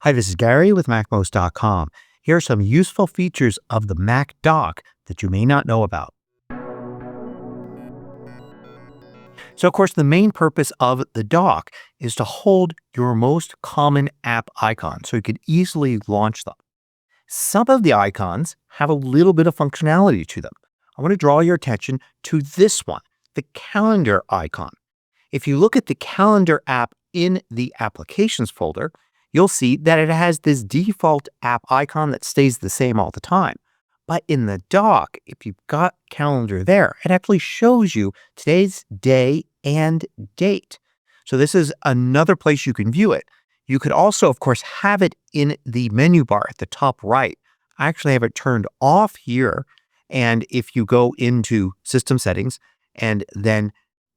Hi, this is Gary with MACMOST.com. Here are some useful features of the Mac dock that you may not know about. So, of course, the main purpose of the dock is to hold your most common app icons so you can easily launch them. Some of the icons have a little bit of functionality to them. I want to draw your attention to this one, the calendar icon. If you look at the calendar app in the applications folder, you'll see that it has this default app icon that stays the same all the time. But in the dock, if you've got calendar there, it actually shows you today's day and date. So this is another place you can view it. You could also, of course, have it in the menu bar at the top right. I actually have it turned off here. And if you go into System Settings and then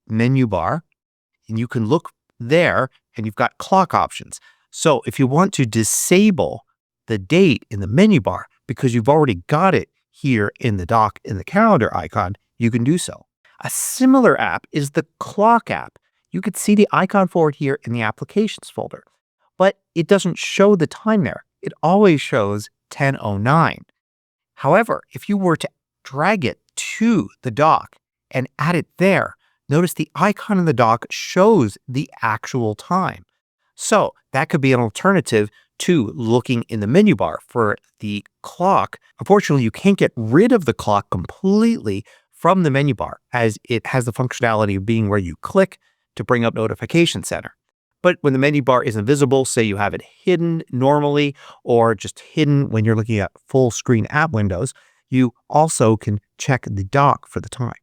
Menu Bar, and you can look there and you've got clock options. So if you want to disable the date in the menu bar because you've already got it here in the dock in the calendar icon, you can do so. A similar app is the clock app. You could see the icon for it here in the applications folder, but it doesn't show the time there. It always shows 10:09. However, if you were to drag it to the dock and add it there, notice the icon in the dock shows the actual time. So that could be an alternative to looking in the menu bar for the clock. Unfortunately, you can't get rid of the clock completely from the menu bar as it has the functionality of being where you click to bring up Notification Center. But when the menu bar isn't visible, say you have it hidden normally or just hidden when you're looking at full screen app windows, you also can check the dock for the time.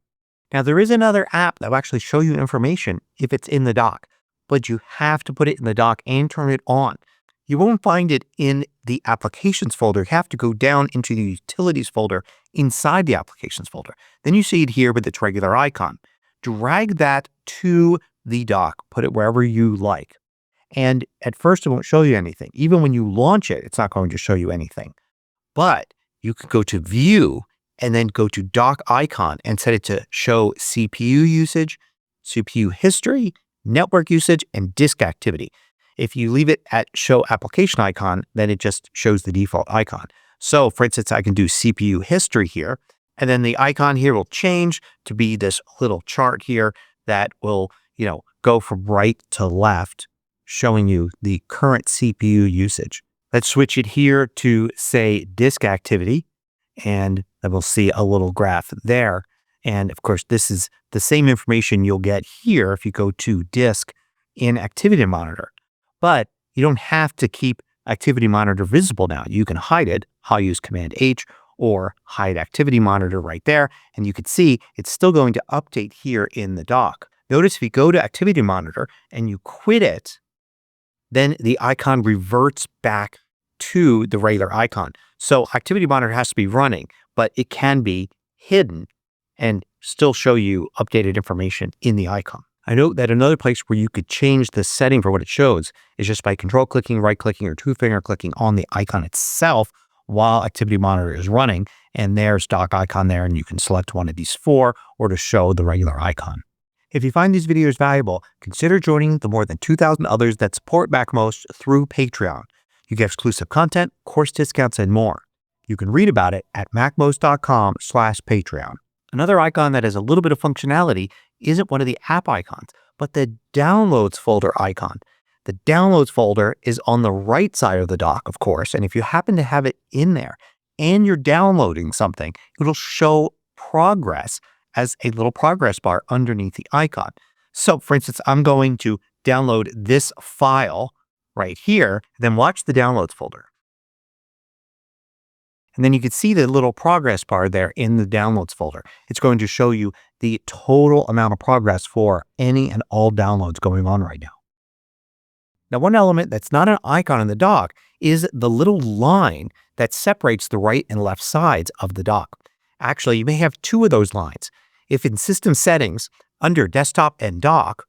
Now, there is another app that will actually show you information if it's in the dock, but you have to put it in the dock and turn it on. You won't find it in the applications folder. You have to go down into the utilities folder inside the applications folder. Then you see it here with its regular icon. Drag that to the dock, put it wherever you like. And at first, it won't show you anything. Even when you launch it, it's not going to show you anything. But you can go to View and then go to Dock Icon and set it to show CPU usage, CPU history, network usage, and disk activity. If you leave it at Show Application Icon, then it just shows the default icon. So, for instance, I can do CPU history here, and then the icon here will change to be this little chart here that will, go from right to left, showing you the current CPU usage. Let's switch it here to, say, disk activity, and then we'll see a little graph there. And of course, this is the same information you'll get here if you go to disk in Activity Monitor. But you don't have to keep Activity Monitor visible now. You can hide it. I'll use Command H or hide Activity Monitor right there. And you can see it's still going to update here in the dock. Notice if you go to Activity Monitor and you quit it, then the icon reverts back to the regular icon. So Activity Monitor has to be running, but it can be hidden and still show you updated information in the icon. I note that another place where you could change the setting for what it shows is just by control clicking, right clicking, or two-finger clicking on the icon itself while Activity Monitor is running. And there's dock icon there, and you can select one of these four or to show the regular icon. If you find these videos valuable, consider joining the more than 2,000 others that support MACMOST through Patreon. You get exclusive content, course discounts, and more. You can read about it at macmost.com/Patreon. Another icon that has a little bit of functionality isn't one of the app icons, but the Downloads folder icon. The Downloads folder is on the right side of the dock, of course, and if you happen to have it in there and you're downloading something, it'll show progress as a little progress bar underneath the icon. So, for instance, I'm going to download this file right here, then watch the Downloads folder. And then you can see the little progress bar there in the Downloads folder. It's going to show you the total amount of progress for any and all downloads going on right now. Now, one element that's not an icon in the dock is the little line that separates the right and left sides of the dock. Actually, you may have two of those lines. If in System Settings, under Desktop and Dock,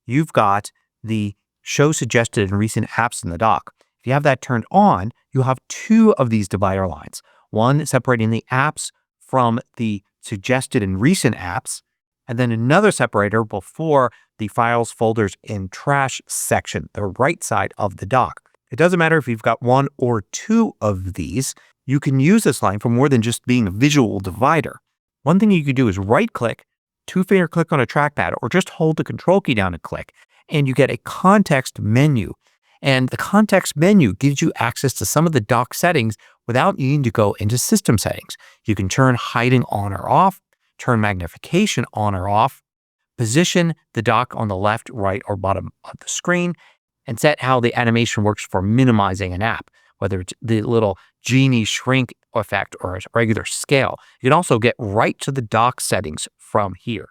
you've got the Show Suggested and Recent Apps in the dock. If you have that turned on, you'll have two of these divider lines. One separating the apps from the suggested and recent apps, and then another separator before the files, folders, and trash section, the right side of the dock. It doesn't matter if you've got one or two of these. You can use this line for more than just being a visual divider. One thing you could do is right-click, two-finger click on a trackpad, or just hold the control key down and click, and you get a context menu. And the context menu gives you access to some of the dock settings without needing to go into system settings. You can turn hiding on or off, turn magnification on or off, position the dock on the left, right, or bottom of the screen, and set how the animation works for minimizing an app, whether it's the little genie shrink effect or a regular scale. You can also get right to the dock settings from here.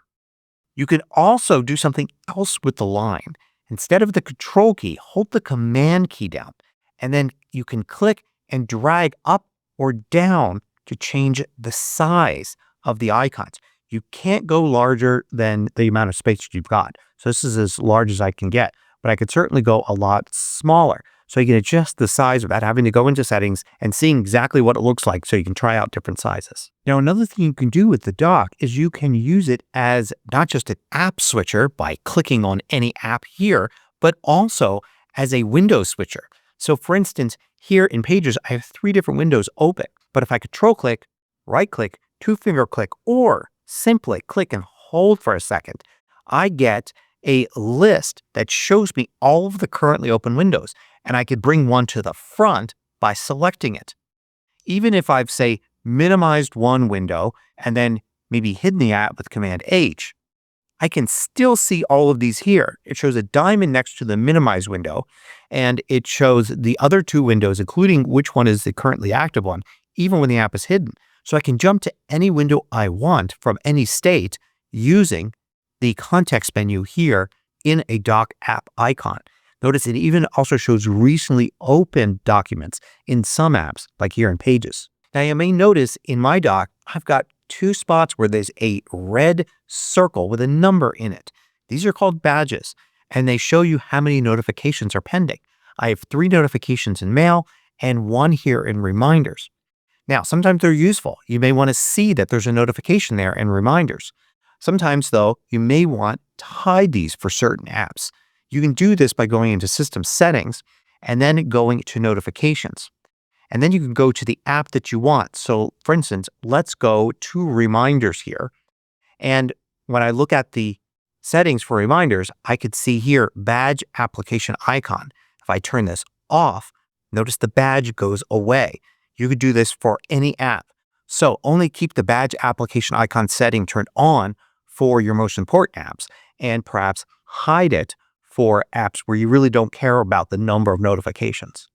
You can also do something else with the line. Instead of the control key, hold the command key down, and then you can click and drag up or down to change the size of the icons. You can't go larger than the amount of space you've got. So this is as large as I can get, but I could certainly go a lot smaller. So you can adjust the size without having to go into settings and seeing exactly what it looks like so you can try out different sizes. Now, another thing you can do with the dock is you can use it as not just an app switcher by clicking on any app here, but also as a window switcher. So for instance, here in Pages, I have 3 different windows open, but if I control click, right click, two-finger click, or simply click and hold for a second, I get a list that shows me all of the currently open windows, and I could bring one to the front by selecting it. Even if I've, say, minimized one window and then maybe hidden the app with Command H, I can still see all of these here. It shows a diamond next to the minimize window, and it shows the other 2 windows, including which one is the currently active one, even when the app is hidden. So I can jump to any window I want from any state using the context menu here in a dock app icon. Notice it even also shows recently opened documents in some apps, like here in Pages. Now you may notice in my dock, I've got 2 spots where there's a red circle with a number in it. These are called badges, and they show you how many notifications are pending. I have 3 notifications in Mail and 1 here in Reminders. Now, sometimes they're useful. You may want to see that there's a notification there in Reminders. Sometimes, though, you may want to hide these for certain apps. You can do this by going into System Settings and then going to Notifications. And then you can go to the app that you want. So, for instance, let's go to Reminders here. And when I look at the settings for Reminders, I could see here Badge Application Icon. If I turn this off, notice the badge goes away. You could do this for any app. So only keep the badge application icon setting turned on for your most important apps, and perhaps hide it for apps where you really don't care about the number of notifications.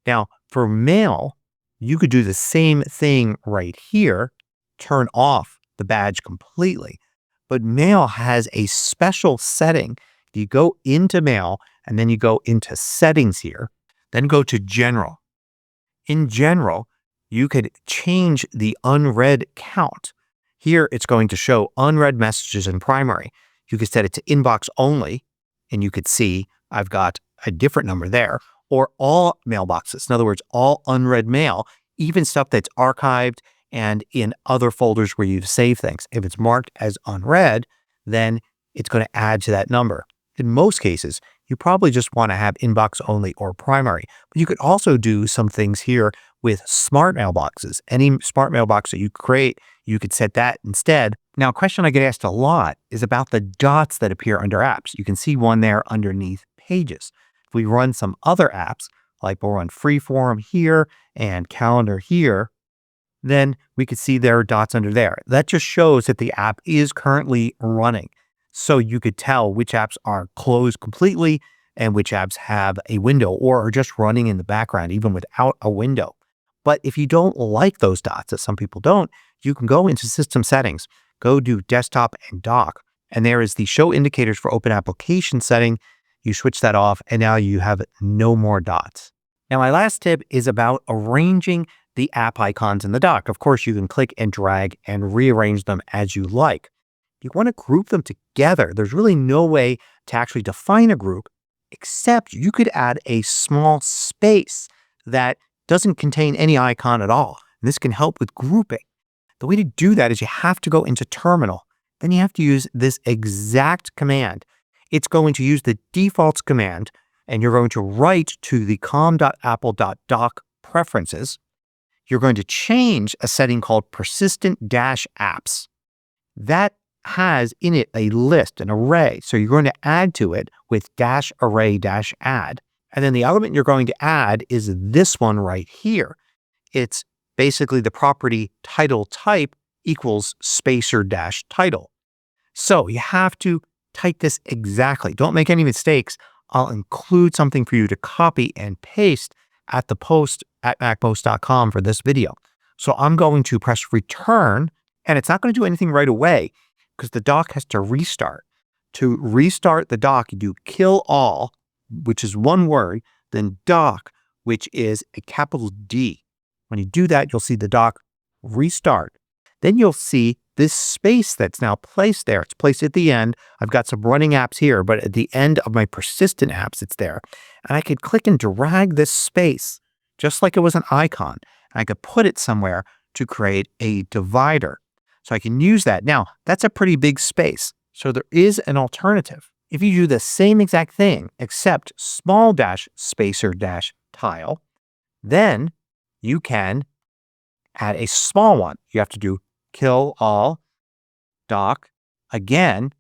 Now, for Mail, you could do the same thing right here, turn off the badge completely. But Mail has a special setting. You go into Mail, and then you go into Settings here, then go to General. In General, you could change the unread count. Here, it's going to show unread messages in primary. You could set it to inbox only, and you could see I've got a different number there, or all mailboxes. In other words, all unread mail, even stuff that's archived and in other folders where you've saved things. If it's marked as unread, then it's going to add to that number. In most cases, you probably just want to have inbox only or primary. But you could also do some things here with smart mailboxes. Any smart mailbox that you create, you could set that instead. Now, a question I get asked a lot is about the dots that appear under apps. You can see one there underneath Pages. If we run some other apps, like we'll run Freeform here and Calendar here, then we could see there are dots under there. That just shows that the app is currently running. So you could tell which apps are closed completely and which apps have a window or are just running in the background even without a window. But if you don't like those dots, as some people don't, you can go into System Settings, go to Desktop and Dock, and there is the Show Indicators for Open Application setting. You switch that off, and now you have no more dots. Now, my last tip is about arranging the app icons in the dock. Of course, you can click and drag and rearrange them as you like. You want to group them together. There's really no way to actually define a group, except you could add a small space that doesn't contain any icon at all. And this can help with grouping. The way to do that is you have to go into Terminal. Then you have to use this exact command. It's going to use the defaults command and you're going to write to the com.apple.doc preferences. You're going to change a setting called persistent-apps. That has in it a list, an array. So you're going to add to it with -array-add. And then the element you're going to add is this one right here. It's basically the property title type equals spacer-title. So you have to type this exactly. Don't make any mistakes. I'll include something for you to copy and paste at the post at macmost.com for this video. So I'm going to press return, and it's not going to do anything right away because the dock has to restart. To restart the dock, you do kill all, which is one word, then dock, which is a capital D. When you do that, you'll see the dock restart. Then you'll see this space that's now placed there. It's placed at the end. I've got some running apps here, but at the end of my persistent apps, it's there. And I could click and drag this space just like it was an icon. And I could put it somewhere to create a divider. So I can use that. Now, that's a pretty big space. So there is an alternative. If you do the same exact thing, except small dash spacer dash tile, then you can add a small one. You have to do kill all, dock again,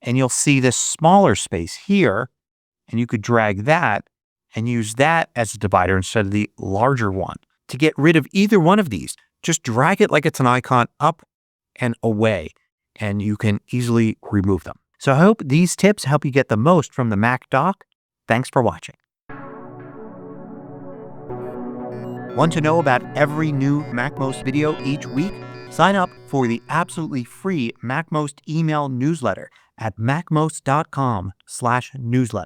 and you'll see this smaller space here, and you could drag that and use that as a divider instead of the larger one. To get rid of either one of these, just drag it like it's an icon up and away, and you can easily remove them. So I hope these tips help you get the most from the Mac dock. Thanks for watching. Want to know about every new MacMost video each week? Sign up for the absolutely free MacMost email newsletter at macmost.com/newsletter.